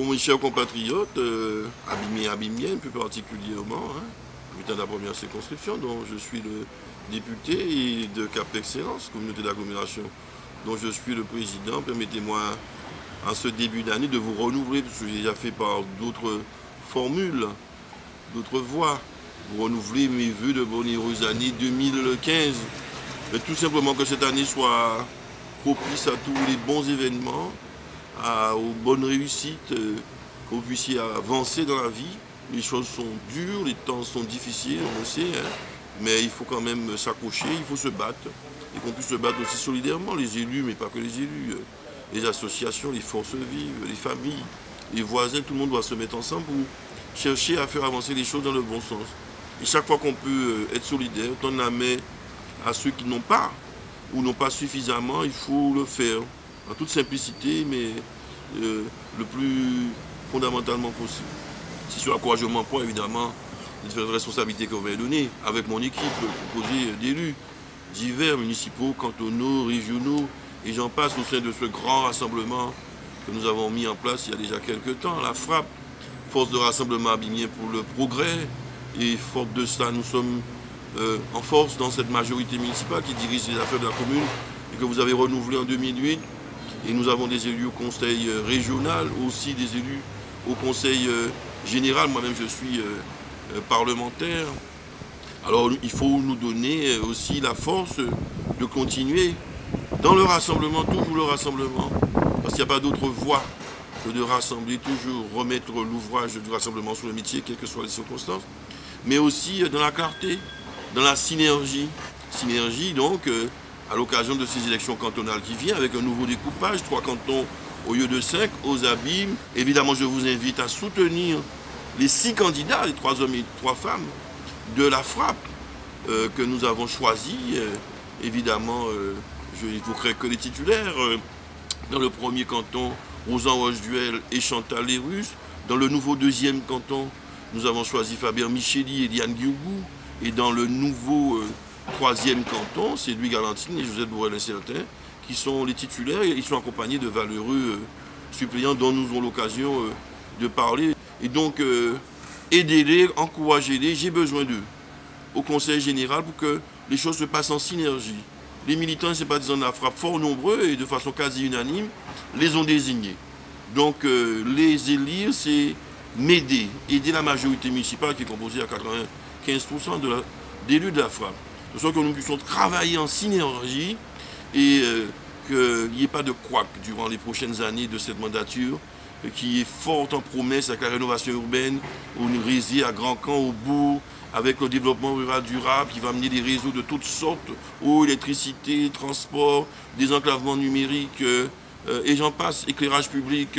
Bon, mes chers compatriotes, abîmiens plus particulièrement, habitant de la première circonscription, dont je suis le député, et de Cap Excellence, communauté d'agglomération, dont je suis le président. Permettez-moi, en ce début d'année, de vous renouveler, parce que j'ai déjà fait par d'autres formules, d'autres voies, vous renouveler mes voeux de bonne et heureuse année 2015. Mais tout simplement que cette année soit propice à tous les bons événements, aux bonnes réussites, que vous puissiez avancer dans la vie. Les choses sont dures, les temps sont difficiles, on le sait, mais il faut quand même s'accrocher, il faut se battre. Et qu'on puisse se battre aussi solidairement, les élus, mais pas que les élus, les associations, les forces vives, les familles, les voisins, tout le monde doit se mettre ensemble pour chercher à faire avancer les choses dans le bon sens. Et chaque fois qu'on peut être solidaire, tendre la main à ceux qui n'ont pas ou n'ont pas suffisamment, il faut le faire en toute simplicité, mais le plus fondamentalement possible. C'est sur quoi je m'emploie, évidemment, les différentes responsabilités que vous m'avez données, avec mon équipe composée d'élus divers, municipaux, cantonaux, régionaux, et j'en passe au sein de ce grand rassemblement que nous avons mis en place il y a déjà quelques temps, la FRAP, Force de rassemblement abîmien pour le progrès, et fort de cela, nous sommes en force dans cette majorité municipale qui dirige les affaires de la commune et que vous avez renouvelé en 2008. Et nous avons des élus au conseil régional, aussi des élus au conseil général. Moi-même, je suis parlementaire. Alors, il faut nous donner aussi la force de continuer dans le rassemblement, toujours le rassemblement. Parce qu'il n'y a pas d'autre voie que de rassembler, toujours remettre l'ouvrage du rassemblement sur le métier, quelles que soient les circonstances. Mais aussi dans la clarté, dans la synergie. Synergie, donc, à l'occasion de ces élections cantonales qui viennent, avec un nouveau découpage, 3 cantons au lieu de 5, aux abîmes. Évidemment, je vous invite à soutenir les 6 candidats, les 3 hommes et 3 femmes, de la FRAP que nous avons choisi. Évidemment, je n'évoquerai que les titulaires. Dans le premier canton, Rosan Rocheduel et Chantal Lérus. Dans le nouveau 2e canton, nous avons choisi Fabien Micheli et Liane Guigougou. Et dans le nouveau 3e canton, c'est Louis Galantine et Joseph Bourrel-Incertain qui sont les titulaires. Ils sont accompagnés de valeureux suppléants dont nous aurons l'occasion de parler. Et donc, aidez-les, encouragez-les, j'ai besoin d'eux au Conseil général pour que les choses se passent en synergie. Les militants et sympathisants de la FRAP, fort nombreux et de façon quasi unanime, les ont désignés. Donc, les élire, c'est m'aider, aider la majorité municipale qui est composée à 95% d'élus de la FRAP. De sorte que nous puissions travailler en synergie et qu'il n'y ait pas de couac durant les prochaines années de cette mandature qui est forte en promesse avec la rénovation urbaine, au Résier, à Grand Camp, au bourg, avec le développement rural durable qui va amener des réseaux de toutes sortes, eau, électricité, transport, désenclavement numérique, et j'en passe, éclairage public,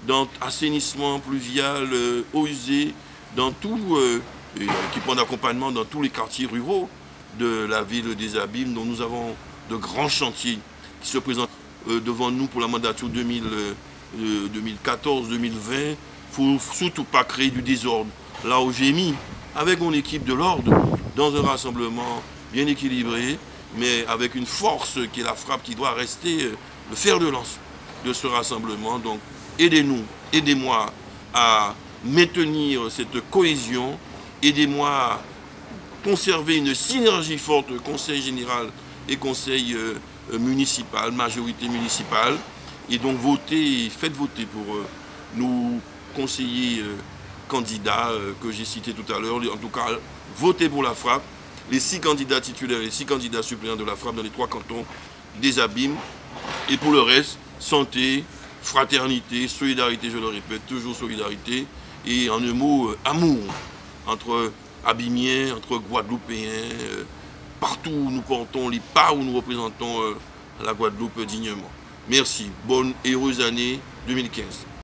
dans assainissement pluvial, eau usée, dans tout, équipement d'accompagnement dans tous les quartiers ruraux de la ville des Abîmes, dont nous avons de grands chantiers qui se présentent devant nous pour la mandature 2014-2020. Il ne faut surtout pas créer du désordre. Là où j'ai mis, avec mon équipe de l'ordre, dans un rassemblement bien équilibré, mais avec une force qui est la FRAP, qui doit rester le fer de lance de ce rassemblement. Donc, aidez-nous, aidez-moi à maintenir cette cohésion, aidez-moi à conserver une synergie forte, conseil général et conseil municipal, majorité municipale, et donc votez, faites voter pour nos conseillers candidats que j'ai cités tout à l'heure. En tout cas, votez pour la FRAP, les 6 candidats titulaires et les 6 candidats suppléants de la FRAP dans les 3 cantons des Abîmes. Et pour le reste, santé, fraternité, solidarité, je le répète, toujours solidarité, et en un mot, amour entre Abîmiens, entre Guadeloupéens, partout où nous portons les pas, où nous représentons la Guadeloupe dignement. Merci, bonne et heureuse année 2015.